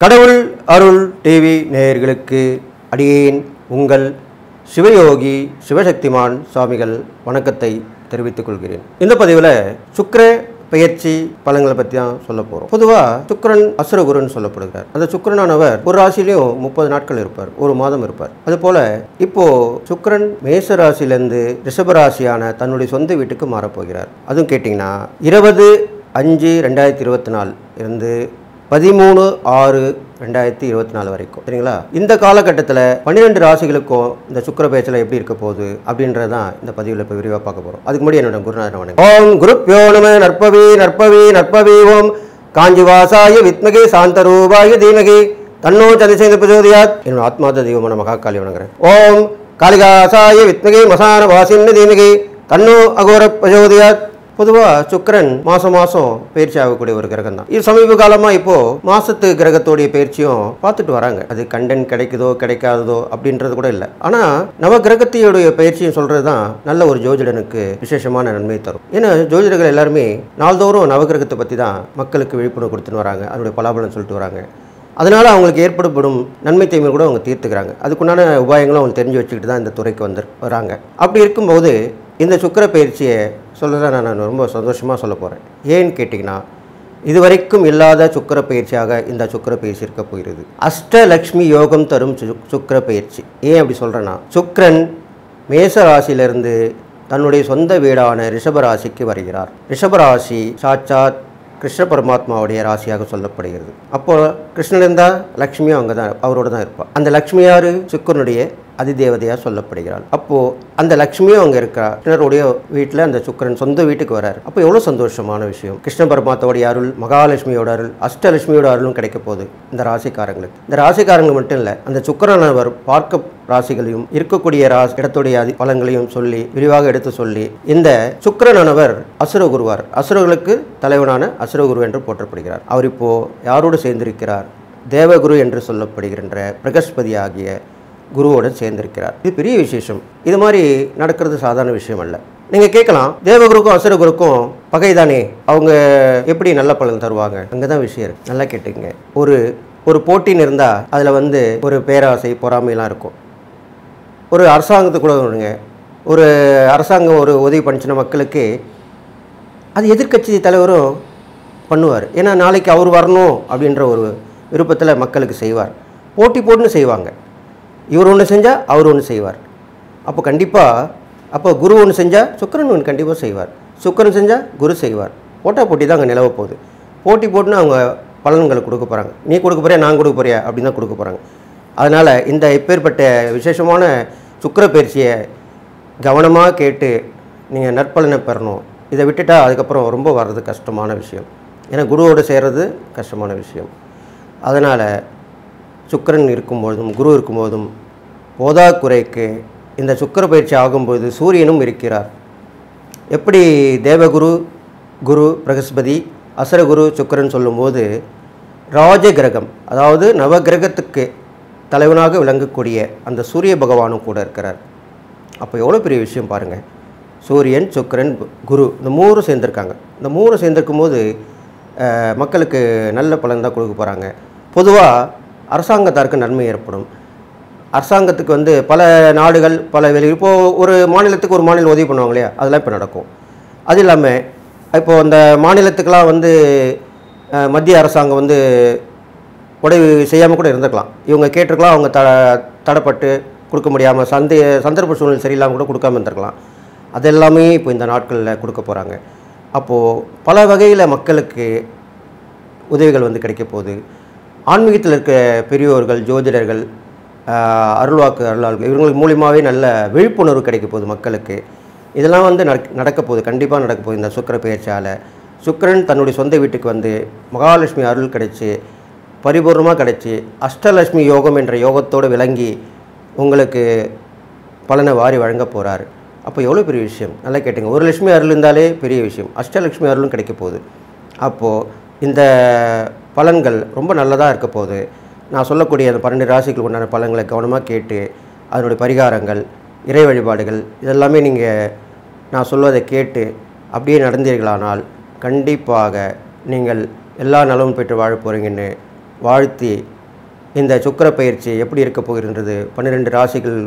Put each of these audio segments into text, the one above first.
கடவுள் அருள் டிவி நேயர்களுக்கு அடியேன் உங்கள் சிவயோகி சிவசக்திமான் சுவாமிகள் வணக்கத்தை தெரிவித்துக் கொள்கிறேன். இந்த பதிவில் சுக்கிர பெயர்ச்சி பலன்களை பற்றி தான் சொல்ல போகிறோம். பொதுவாக சுக்கிரன் அசுரகுருன்னு சொல்லப்படுகிறார். அந்த சுக்கிரனானவர் ஒரு ராசிலையும் 30 நாட்கள் இருப்பார், ஒரு மாதம் இருப்பார். அதுபோல் இப்போது சுக்கிரன் மேச ராசியிலேருந்து ரிஷபராசியான தன்னுடைய சொந்த வீட்டுக்கு மாறப்போகிறார். அதுவும் கேட்டிங்கன்னா 20/5/2024 இருந்து 13/6/2024 வரைக்கும், சரிங்களா? இந்த காலகட்டத்தில் 12 ராசிகளுக்கும் இந்த சுக்கிர பேச்சில் எப்படி இருக்க போகுது அப்படின்றதான் இந்த பதிவில் இப்போ விரிவாக பார்க்க போகிறோம். அதுக்கு முன்னாடி என்னோட குருநாதன் வணக்கம். ஓம் குருப்யோ நம நற்பவி நற்பவி நற்பவி ஓம் காஞ்சிவாசாய வித்மகே சாந்தரூபாய தீமகி தன்னோ சந்திரசேகர பிரச்சோதயாத். என்னோட ஆத்மாத தெய்வமான மகாகாளி வணங்குறேன். ஓம் காளிகாசாய வித்மகே மசான வாசின்னு தீமகி தன்னோ அகோர பிரச்சோதயாத். பொதுவாக சுக்கிரன் மாதம் பயிற்சி ஆகக்கூடிய ஒரு கிரகம் தான். இது சமீப காலமாக இப்போது மாசத்து கிரகத்தோடைய பயிற்சியும் பார்த்துட்டு வராங்க. அது கண்டென்ட் கிடைக்குதோ கிடைக்காததோ அப்படின்றது கூட இல்லை. ஆனால் நவ கிரகத்தையுடைய பயிற்சியும் சொல்கிறது தான் நல்ல ஒரு ஜோதிடனுக்கு விசேஷமான நன்மை தரும். ஏன்னா ஜோதிடர்கள் எல்லாருமே நாள்தோறும் நவகிரகத்தை பற்றி தான் மக்களுக்கு விழிப்புணர்வு கொடுத்துன்னு வராங்க, அதனுடைய பலாபலன் சொல்லிட்டு வராங்க. அதனால் அவங்களுக்கு ஏற்படப்படும் நன்மை தீமை கூட அவங்க தீர்த்துக்கிறாங்க. அதுக்குண்டான உபாயங்களும் அவங்க தெரிஞ்சு வச்சுக்கிட்டு தான் இந்த துறைக்கு வராங்க. அப்படி இருக்கும்போது இந்த சுக்கிர பயிற்சியை சொல்கிறத நான் ரொம்ப சந்தோஷமாக சொல்ல போகிறேன். ஏன்னு கேட்டிங்கன்னா, இதுவரைக்கும் இல்லாத சுக்கிர பயிற்சியாக இந்த சுக்கிர பயிற்சி இருக்க போகிறது. அஷ்டலக்ஷ்மி யோகம் தரும் சுக்கிர பயிற்சி. ஏன் அப்படி சொல்கிறேன்னா, சுக்கிரன் மேச ராசியிலிருந்து தன்னுடைய சொந்த வீடான ரிஷபராசிக்கு வருகிறார். ரிஷபராசி சாட்சாத் கிருஷ்ண பரமாத்மாவுடைய ராசியாக சொல்லப்படுகிறது. அப்போ கிருஷ்ணன் இருந்தால் லக்ஷ்மியும் அங்கே தான் அவரோட தான் இருப்பாள். அந்த லக்ஷ்மி யார்? சுக்கிரனுடைய அதிதேவதையாக சொல்லப்படுகிறாள். அப்போது அந்த லக்ஷ்மியும் அங்கே இருக்கிறார். கிருஷ்ணருடைய வீட்டில் அந்த சுக்கிரன் சொந்த வீட்டுக்கு வராரு. அப்போ எவ்வளோ சந்தோஷமான விஷயம். கிருஷ்ண பரமாத்மாவுடைய அருள், மகாலட்சுமியோட அருள், அஷ்டலட்சுமியோட அருளும் கிடைக்க போகுது இந்த ராசிக்காரங்களுக்கு. இந்த ராசிக்காரங்களுக்கு மட்டும் இல்லை, அந்த சுக்கிரனவர் பார்க்க ராசிகளையும் இருக்கக்கூடிய இடத்துடைய பலன்களையும் சொல்லி விரிவாக எடுத்து சொல்லி, இந்த சுக்கிரனானவர் அசுரகுருவார், அசுரர்களுக்கு தலைவனான அசுரகுரு என்று போற்றப்படுகிறார். அவர் இப்போ யாரோடு சேர்ந்திருக்கிறார்? தேவகுரு என்று சொல்லப்படுகின்ற பிரகஸ்பதி ஆகிய குருவோடு சேர்ந்திருக்கிறார். இது பெரிய விசேஷம். இது மாதிரி நடக்கிறது சாதாரண விஷயம் அல்ல. நீங்கள் கேட்கலாம், தேவகுருக்கும் அசுரகுருக்கும் பகைதானே, அவங்க எப்படி நல்ல பலன் தருவாங்க? அங்கே தான் விஷயம் இருக்கு. நல்லா கேட்டுங்க. ஒரு போட்டின்னு இருந்தால் அதில் ஒரு பேராசை பொறாமையெல்லாம் இருக்கும். ஒரு அரசாங்கத்துக்கு கூட ஒரு அரசாங்கம் ஒரு உதவி பண்ணிச்சின மக்களுக்கு அது எதிர்க்கட்சி தலைவரும் பண்ணுவார். ஏன்னா நாளைக்கு அவர் வரணும் அப்படின்ற ஒரு விருப்பத்தில் மக்களுக்கு செய்வார். போட்டுன்னு செய்வாங்க. இவர் ஒன்று செஞ்சால் அவர் ஒன்று செய்வார். அப்போ குரு ஒன்று செஞ்சால் சுக்கிரன் ஒன்று கண்டிப்பாக செய்வார். சுக்கிரன் செஞ்சால் குரு செய்வார். போட்டி தான் அங்கே நிலவ போகுது. போட்டுன்னு அவங்க பலன்களை கொடுக்க போகிறாங்க. நீ கொடுக்க போறியா, நான் கொடுக்க போறியா அப்படின்னு தான் கொடுக்க போகிறாங்க. அதனால் இந்த இப்பேற்பட்ட விசேஷமான சுக்கிர பயிற்சியை கவனமாக கேட்டு நீங்கள் நற்பலனை பெறணும். இதை விட்டுட்டால் அதுக்கப்புறம் ரொம்ப வர்றது கஷ்டமான விஷயம். ஏன்னா குருவோடு சேர்றது கஷ்டமான விஷயம். அதனால் சுக்கிரன் இருக்கும்போதும் குரு இருக்கும்போதும் போதாக்குறைக்கு இந்த சுக்கிர பயிற்சி ஆகும்போது சூரியனும் இருக்கிறார். எப்படி தேவகுரு, குரு, பிரகஸ்பதி, அசுரகுரு, சுக்கிரன் சொல்லும்போது ராஜகிரகம், அதாவது நவகிரகத்துக்கு தலைவனாக விளங்கக்கூடிய அந்த சூரிய பகவானும் கூட இருக்கிறார். அப்போ எவ்வளோ பெரிய விஷயம் பாருங்கள். சூரியன், சுக்கிரன், குரு, இந்த 3 சேர்ந்துருக்காங்க. இந்த 3 சேர்ந்துருக்கும் போது மக்களுக்கு நல்ல பலன் தான் கொடுக்க போகிறாங்க. பொதுவாக அரசாங்கத்தாருக்கு நன்மை ஏற்படும். அரசாங்கத்துக்கு பல நாடுகள் பல இப்போது ஒரு மாநிலத்துக்கு ஒரு மாநிலம் உதவி பண்ணுவாங்க இல்லையா, அதெல்லாம் இப்போ நடக்கும். அது இல்லாமல் இப்போது அந்த மாநிலத்துக்கெலாம் மத்திய அரசாங்கம் உதவி செய்யாமல் கூட இருந்துக்கலாம். இவங்க கேட்டிருக்கலாம், அவங்க தடைப்பட்டு கொடுக்க முடியாமல் சந்தர்ப்ப சூழ்நிலை சரியில்லாமல் கூட கொடுக்காமல் இருந்திருக்கலாம். அதெல்லாமே இப்போ இந்த நாட்களில் கொடுக்க போகிறாங்க. அப்போது பல வகையில் மக்களுக்கு உதவிகள் கிடைக்க போகுது. ஆன்மீகத்தில் இருக்க பெரியோர்கள், ஜோதிடர்கள், அருளாளர்கள், இவங்களுக்கு மூலியமாகவே நல்ல விழிப்புணர்வு கிடைக்க போகுது மக்களுக்கு. இதெல்லாம் நடக்க போகுது, கண்டிப்பாக நடக்க போகுது. இந்த சுக்கிர பெயர்ச்சியால் சுக்கிரன் தன்னுடைய சொந்த வீட்டுக்கு மகாலட்சுமி அருள் கிடைச்சி பரிபூர்ணமாக கிடைச்சி அஷ்டலட்சுமி யோகம் என்ற யோகத்தோடு விளங்கி உங்களுக்கு பலனை வாரி வழங்க போகிறார். அப்போ எவ்வளோ பெரிய விஷயம். நல்லா கேட்டுங்க. ஒரு லட்சுமி அருள் இருந்தாலே பெரிய விஷயம். அஷ்டலட்சுமி அருளும் கிடைக்க போகுது. அப்போது இந்த பலன்கள் ரொம்ப நல்லதாக இருக்க போகுது. நான் சொல்லக்கூடிய அந்த 12 ராசிகளுக்கு உண்டான பலன்களை கவனமாக கேட்டு அதனுடைய பரிகாரங்கள், இறை வழிபாடுகள் இதெல்லாமே நான் சொல்வதை கேட்டு அப்படியே நடந்தீர்களானால் கண்டிப்பாக நீங்கள் எல்லா நலமும் பெற்று வாழ போகிறீங்கன்னு வாழ்த்தி இந்த சுக்கிர பயிற்சி எப்படி இருக்க போகின்றது 12 ராசிகள்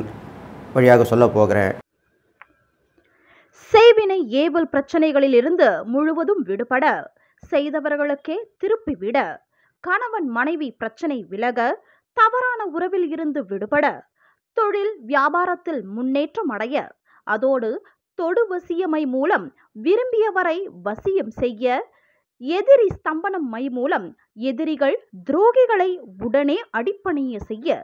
வழியாக சொல்ல போகிறேன். செய்வினை ஏவல் பிரச்சனைகளில் இருந்து முழுவதும் விடுபட, செய்தவர்களுக்கே திருப்பிவிட, கணவன் மனைவி பிரச்சனை விலக, தவறான உறவில் இருந்து விடுபட, தொழில் வியாபாரத்தில் முன்னேற்றம் அடைய, அதோடு தொடு வசியமை மூலம் விரும்பியவரை வசியம் செய்ய, எதிரி ஸ்தம்பனம் மை மூலம் எதிரிகள் துரோகிகளை உடனே அடிப்பணிய செய்ய,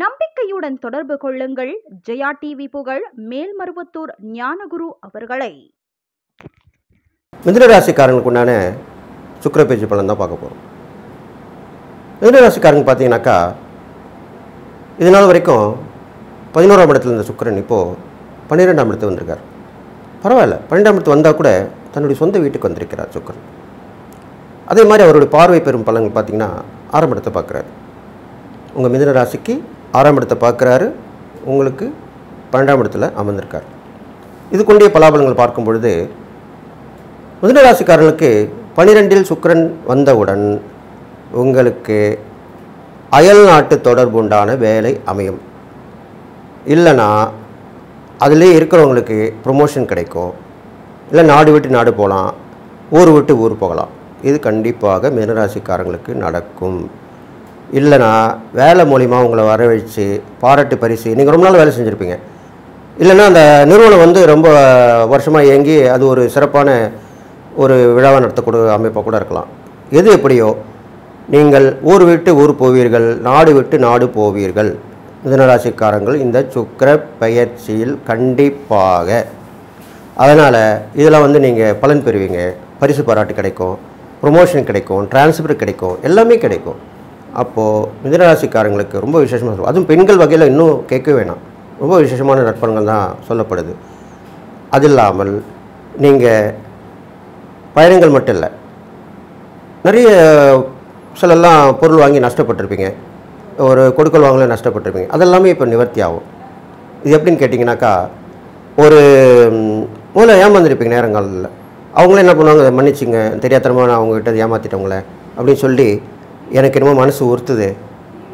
நம்பிக்கையுடன் தொடர்பு கொள்ளுங்கள் ஜெயா டிவி புகழ் மேல்மருவத்தூர் ஞானகுரு அவர்களை. மிதுன ராசிக்காரங்களுக்கு உண்டான சுக்கிர பயிற்சி பலன் தான் பார்க்க போகிறோம். மிதுன ராசிக்காரங்க பார்த்தீங்கன்னாக்கா, இது நாள் வரைக்கும் 11ஆம் இடத்துல இருந்த சுக்கிரன் இப்போது 12ஆம் இடத்துக்கு வந்திருக்கார். பரவாயில்ல, 12ஆம் இடத்து வந்தால் கூட தன்னுடைய சொந்த வீட்டுக்கு வந்திருக்கிறார் சுக்கிரன். அதே மாதிரி அவருடைய பார்வை பெறும் பலன்கள் பார்த்திங்கன்னா 6ஆம் இடத்தை பார்க்குறாரு. உங்கள் மிதுன ராசிக்கு 6ஆம் இடத்தை பார்க்குறாரு, உங்களுக்கு 12ஆம் இடத்துல அமர்ந்திருக்கார். இது கொண்டிய பலாபலங்கள் பார்க்கும் பொழுது மிதுன ராசிக்காரர்களுக்கு 12இல் சுக்கிரன் வந்தவுடன் உங்களுக்கு அயல் நாட்டு தொடர்பு உண்டான வேலை அமையும். இல்லைனா அதிலே இருக்கிறவங்களுக்கு ப்ரொமோஷன் கிடைக்கும். இல்லை நாடு விட்டு நாடு போகலாம், ஊர் விட்டு ஊர் போகலாம். இது கண்டிப்பாக மிதுனராசிக்காரங்களுக்கு நடக்கும். இல்லைனா வேலை மூலிமா உங்களை வரவழைச்சு பாராட்டு பரிசு, நீங்கள் ரொம்ப நாள் வேலை செஞ்சுருப்பீங்க, இல்லைன்னா அந்த நிறுவனம் ரொம்ப வருஷமாக இயங்கி அது ஒரு சிறப்பான ஒரு விழாவை நடத்தக்கூடிய அமைப்பாக கூட இருக்கலாம். எது எப்படியோ நீங்கள் ஊர் விட்டு ஊர் போவீர்கள், நாடு விட்டு நாடு போவீர்கள். மிதுனராசிக்காரங்கள் இந்த சுக்கிர பயிற்சியில் கண்டிப்பாக. அதனால் இதில் நீங்கள் பலன் பெறுவீங்க, பரிசு பாராட்டு கிடைக்கும், ப்ரொமோஷன் கிடைக்கும், டிரான்ஸ்ஃபர் கிடைக்கும், எல்லாமே கிடைக்கும். அப்போது மிதுனராசிக்காரங்களுக்கு ரொம்ப விசேஷமாக இருக்கும். அதுவும் பெண்கள் வகையில் இன்னும் கேட்க வேணாம், ரொம்ப விசேஷமான நற்பலன்கள் தான் சொல்லப்படுது. அது இல்லாமல் நீங்கள் பயணங்கள் மட்டும் இல்லை, நிறைய சிலெல்லாம் பொருள் வாங்கி நஷ்டப்பட்டிருப்பீங்க, ஒரு கொடுக்கல் வாங்கல நஷ்டப்பட்டிருப்பீங்க, அதெல்லாமே இப்போ நிவர்த்தி ஆகும். இது எப்படின்னு கேட்டிங்கனாக்கா, ஒரு முதல்ல ஏமாந்துருப்பீங்க நேரங்காலத்தில். அவங்களே என்ன பண்ணுவாங்க, மன்னிச்சிங்க தெரியாதனமாக நான் அவங்ககிட்ட ஏமாற்றிட்டவங்களே அப்படின்னு சொல்லி, எனக்கு என்னமோ மனசு உறுத்துது,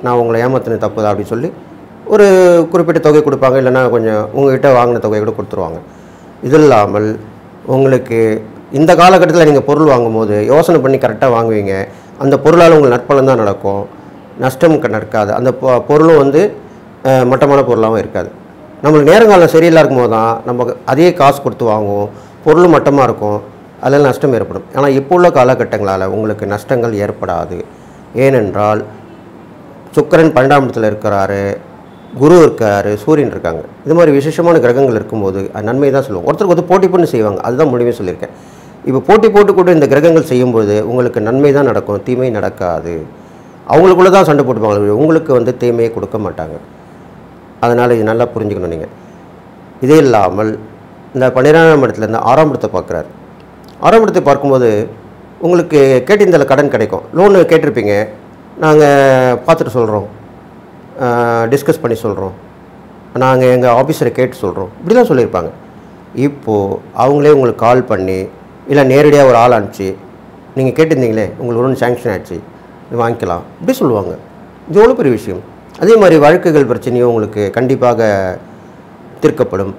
நான் உங்களை ஏமாற்றின தப்பு தான் அப்படின்னு சொல்லி ஒரு குறிப்பிட்ட தொகை கொடுப்பாங்க. இல்லைன்னா கொஞ்சம் உங்கள்கிட்ட வாங்கின தொகையை கூட கொடுத்துருவாங்க. இது இல்லாமல் உங்களுக்கு இந்த காலகட்டத்தில் நீங்கள் பொருள் வாங்கும்போது யோசனை பண்ணி கரெக்டாக வாங்குவீங்க. அந்த பொருளால் உங்களுக்கு நற்பலன் தான் நடக்கும், நஷ்டம் நடக்காது. அந்த பொருளும் மட்டமான பொருளாகவும் இருக்காது. நம்மளுக்கு நேரங்காலம் சரியில்லாத இருக்கும்போது தான் நம்ம அதே காசு கொடுத்து வாங்குவோம், பொருளும் மட்டமாக இருக்கும், அதில் நஷ்டம் ஏற்படும். ஆனால் இப்போ உள்ள காலகட்டங்களால் உங்களுக்கு நஷ்டங்கள் ஏற்படாது. ஏனென்றால் சுக்கிரன் 12ஆம் இடத்துல இருக்கிறாரு, குரு இருக்கார், சூரியன் இருக்காங்க. இது மாதிரி விசேஷமான கிரகங்கள் இருக்கும்போது அது நன்மை தான் சொல்லுவோம். ஒருத்தருக்கு போட்டி பண்ணி செய்வாங்க, அதுதான் முடிவே சொல்லியிருக்கேன். இப்போ போட்டி போட்டுக்கூட இந்த கிரகங்கள் செய்யும்போது உங்களுக்கு நன்மை தான் நடக்கும், தீமை நடக்காது. அவங்களுக்குள்ளே தான் சண்டை போட்டுப்பாங்க, உங்களுக்கு தீமையை கொடுக்க மாட்டாங்க. அதனால் இது நல்லா புரிஞ்சுக்கணும் நீங்கள். இதே இல்லாமல் இந்த 12ஆம் இடத்துலேருந்து 6ஆம் இடத்தை பார்க்குறாரு. 6ஆம் இடத்தை பார்க்கும்போது உங்களுக்கு கேட்டிருந்தால கடன் கிடைக்கும். லோனு கேட்டிருப்பீங்க, நாங்கள் பார்த்துட்டு சொல்கிறோம், டிஸ்கஸ் பண்ணி சொல்கிறோம், நாங்கள் எங்கள் ஆஃபீஸரை கேட்டு சொல்கிறோம், இப்படிலாம் சொல்லியிருப்பாங்க. இப்போது அவங்களே உங்களுக்கு கால் பண்ணி இல்லை நேரடியாக ஒரு ஆள் அனுப்பிச்சி, நீங்கள் கேட்டிருந்தீங்களே உங்களுக்கு லோன் சேங்ஷன் ஆகிடுச்சு, வாங்கிக்கலாம், இப்படி சொல்லுவாங்க. இது எவ்வளோ பெரிய விஷயம். அதே மாதிரி வழக்குகள் பிரச்சனையும் உங்களுக்கு கண்டிப்பாக தீர்க்கப்படும்.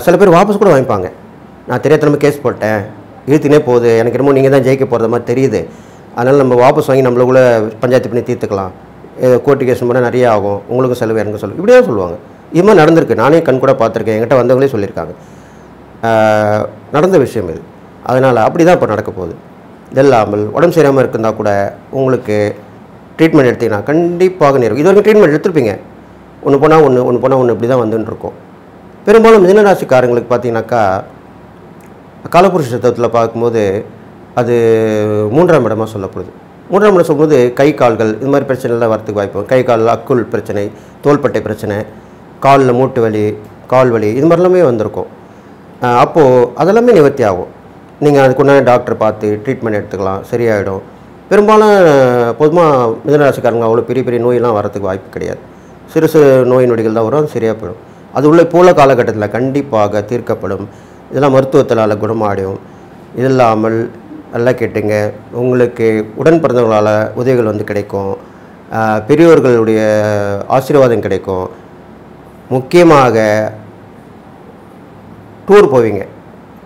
சில பேர் வாபஸ் கூட வாங்கிப்பாங்க. நான் தெரியாதனமாக கேஸ் போட்டேன், இழுத்துனே போகுது, எனக்கு என்னமோ நீங்கள் தான் ஜெயிக்க போகிறது மாதிரி தெரியுது, அதனால் நம்ம வாபஸ் வாங்கி நம்மளுக்குள்ளே பஞ்சாயத்து பண்ணி தீர்த்துக்கலாம், கோர்ட்டு கேஸ் பண்ணால் நிறைய ஆகும், உங்களுக்கும் செலவு எனக்கு சொல்லு, இப்படியே சொல்லுவாங்க. இது மாதிரி நடந்திருக்கு, நானே கண் கூட பார்த்துருக்கேன், என்கிட்ட வந்தவங்களே சொல்லியிருக்காங்க. நடந்த விஷயம் இது. அதனால் அப்படி தான் இப்போ நடக்க போகுது. இது இல்லாமல் உடம்பு சரியாமல் இருக்குந்தா கூட உங்களுக்கு ட்ரீட்மெண்ட் எடுத்தீங்கன்னா கண்டிப்பாக நேரம். இது வரைக்கும் ட்ரீட்மெண்ட் எடுத்துருப்பீங்க, ஒன்று போனால் ஒன்று இப்படி தான் வந்துன்னு இருக்கும். பெரும்பாலும் மிதுனராசிக்காரங்களுக்கு பார்த்தீங்கன்னாக்கா காலபுருஷ தத்துவத்தில் பார்க்கும்போது அது 3ஆம் இடமாக சொல்லப்படுது. 3ஆம் இடம் சொல்லும்போது கை கால்கள் இது மாதிரி பிரச்சனைலாம் வரத்துக்கு வாய்ப்பு. கை கால் அக்குள் பிரச்சனை, தோள்பட்டை பிரச்சனை, காலில் மூட்டு வலி, கால் வலி, இது மாதிரிலாமே வந்திருக்கும். அப்போது அதெல்லாமே நிவர்த்தி ஆகும். நீங்கள் அதுக்குண்டான டாக்டர் பார்த்து ட்ரீட்மெண்ட் எடுத்துக்கலாம், சரியாயிடும். பெரும்பாலும் பொதுவாக மிதுனராசிக்காரங்க அவ்வளோ பெரிய பெரிய நோயெல்லாம் வரத்துக்கு வாய்ப்பு கிடையாது. சிறு சிறு நோய் நொடிகள் தான் வரும், அது சரியாக போயிடும். அது உள்ள இப்போ உள்ள காலகட்டத்தில் கண்டிப்பாக தீர்க்கப்படும். இதெல்லாம் மருத்துவத்தினால் குணமாடும். இது இல்லாமல் நல்லா கேட்டுங்க. உங்களுக்கு உடன் பிறந்தவங்களால் உதவிகள் வந்து கிடைக்கும். பெரியோர்களுடைய ஆசீர்வாதம் கிடைக்கும். முக்கியமாக டூர் போவீங்க.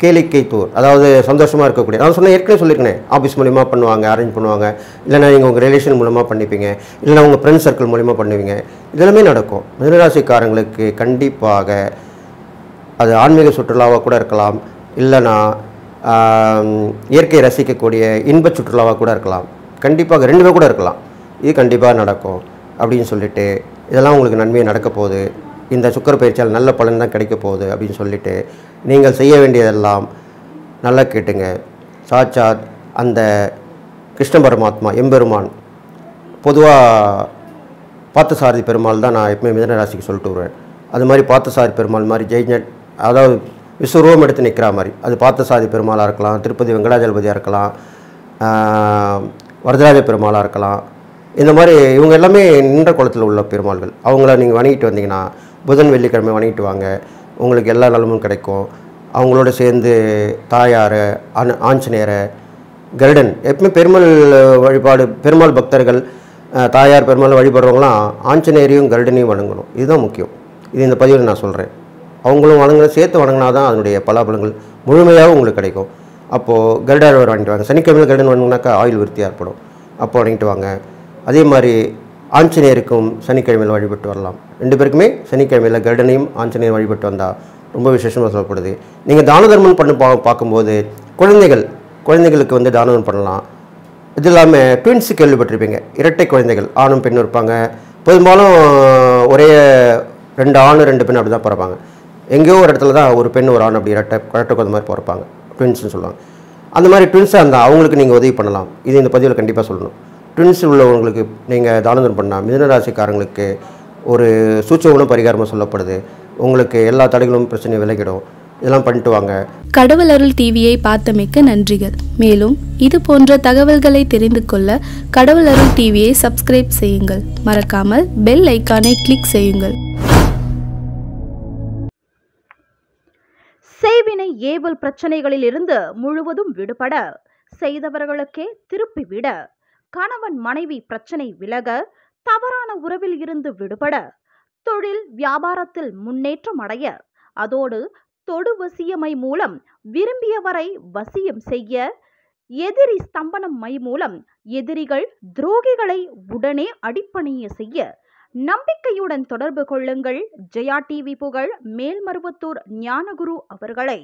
கேளிக்கை டூர், அதாவது சந்தோஷமாக இருக்கக்கூடிய, நான் சொன்ன ஏற்கனவே சொல்லியிருக்கேன், ஆஃபீஸ் மூலிமா பண்ணுவாங்க, அரேஞ்ச் பண்ணுவாங்க, இல்லைனா நீங்கள் உங்கள் ரிலேஷன் மூலமாக பண்ணிப்பீங்க, இல்லைனா உங்கள் ஃப்ரெண்ட்ஸ் சர்க்கிள் மூலிமா பண்ணுவீங்க. இதெல்லாமே நடக்கும். மிதுனராசிக்காரங்களுக்கு கண்டிப்பாக அது ஆன்மீக சுற்றுலாவாக கூட இருக்கலாம், இல்லைனா இயற்கையை ரசிக்கக்கூடிய இன்ப சுற்றுலாவாக கூட இருக்கலாம். கண்டிப்பாக ரெண்டுமே கூட இருக்கலாம். இது கண்டிப்பாக நடக்கும் அப்படின்னு சொல்லிட்டு, இதெல்லாம் உங்களுக்கு நன்மையை நடக்க போகுது, இந்த சுக்கிர பயிற்சியால் நல்ல பலன் தான் கிடைக்க போகுது அப்படின்னு சொல்லிட்டு, நீங்கள் செய்ய வேண்டியதெல்லாம் நல்லா கேட்டுங்க. சாட்சாத் அந்த கிருஷ்ண பரமாத்மா எம்பெருமான், பொதுவாக பார்த்தசாரதி பெருமாள் தான் நான் எப்பவுமே மிதுன ராசிக்கு சொல்லிட்டு வருவேன். அது மாதிரி பார்த்தசாரதி பெருமாள் மாதிரி ஜெய்ஜட், அதாவது விஸ்வரூபம் எடுத்து நிற்கிற மாதிரி, அது பார்த்தசாரதி பெருமாளாக இருக்கலாம், திருப்பதி வெங்கடாஜலபதியாக இருக்கலாம், வரதராஜ பெருமாளாக இருக்கலாம். இந்த மாதிரி இவங்க எல்லாமே நின்ற குளத்தில் உள்ள பெருமாள்கள். அவங்கள நீங்கள் வணங்கிட்டு வந்தீங்கன்னா, புதன் வெள்ளிக்கிழமை வணங்கிட்டு வாங்க, உங்களுக்கு எல்லா நலமும் கிடைக்கும். அவங்களோட சேர்ந்து தாயாரை, ஆஞ்சநேயரை, கருடன், எப்பவுமே பெருமாள் வழிபாடு, பெருமாள் பக்தர்கள் தாயார் பெருமாள் வழிபடுறவங்களாம் ஆஞ்சநேயரையும் கருடனையும் வணங்கணும். இதுதான் முக்கியம். இது இந்த பதிவில் நான் சொல்கிறேன். அவங்களும் வணங்குற, சேர்த்து வணங்கினா தான் அதனுடைய பலாபலங்கள் முழுமையாக உங்களுக்கு கிடைக்கும். அப்போது கருடார் வாங்கிட்டு வாங்க. சனிக்கிழமையில் கருடன் வணங்கினாக்கா ஆயுள் விருத்தி ஏற்படும். அப்போ வாங்கிட்டு வாங்க. அதே மாதிரி ஆஞ்சநேயருக்கும் சனிக்கிழமையில் வழிபட்டு வரலாம். ரெண்டு பேருக்குமே சனிக்கிழமையில் கருடனையும் ஆஞ்சநேயர் வழிபட்டு வந்தால் ரொம்ப விசேஷமாக சொல்லப்படுது. நீங்கள் தான தர்மம் பார்க்கும்போது குழந்தைகளுக்கு வந்து தான தர்மம் பண்ணலாம். இது இல்லாமல் ட்வின்ஸு கேள்விப்பட்டிருப்பீங்க. இரட்டை குழந்தைகள், ஆணும் பெண்ணும் இருப்பாங்க. பெரும்பாலும் ஒரே 2 ஆண் 2 பெண் அப்படி தான் பிறப்பாங்க. எங்கேயோ ஒரு இடத்துல தான் ஒரு பெண் ஒரு ஆண் அப்படி இரட்டை குழந்தை மாதிரி பிறப்பாங்க. ட்வின்ஸ்னு சொல்லுவாங்க. அந்த மாதிரி ட்வின்ஸாக இருந்தால் அவங்களுக்கு நீங்கள் உதவி பண்ணலாம். இது இந்த பதிவில் கண்டிப்பாக சொல்லணும். ட்வின்ஸ் உள்ளவங்களுக்கு நீங்கள் தானதம் பண்ணால் மிதுனராசிக்காரங்களுக்கு ஒரு சூட்சமான பரிகாரமாக சொல்லப்படுது. உங்களுக்கு எல்லா தடைகளும் பிரச்சனையும் விலகிடும். இதெல்லாம் பண்ணிட்டு வாங்க. கடவுள் அருள் டிவியை பார்த்தமைக்க நன்றிகள். மேலும் இது போன்ற தகவல்களை தெரிந்து கொள்ள கடவுள் அருள் டிவியை சப்ஸ்கிரைப் செய்யுங்கள். மறக்காமல் பெல் ஐக்கானை கிளிக் செய்யுங்கள். செய்வினை ஏவல் பிரச்சனைகளில் இருந்து முழுவதும் விடுபட, செய்தவர்களுக்கே திருப்பி விட, கணவன் மனைவி பிரச்சனை விலக, தவறான உறவில் இருந்து விடுபட, தொழில் வியாபாரத்தில் முன்னேற்றம் அடைய, அதோடு தொடு வசியமை மூலம் விரும்பியவரை வசியம் செய்ய, எதிரி ஸ்தம்பனம் மை மூலம் எதிரிகள் துரோகிகளை உடனே அடிப்பணிய செய்ய, நம்பிக்கையுடன் தொடர்பு கொள்ளுங்கள். ஜெயா டிவி புகழ் மேல்மருவத்தூர் ஞானகுரு அவர்களை.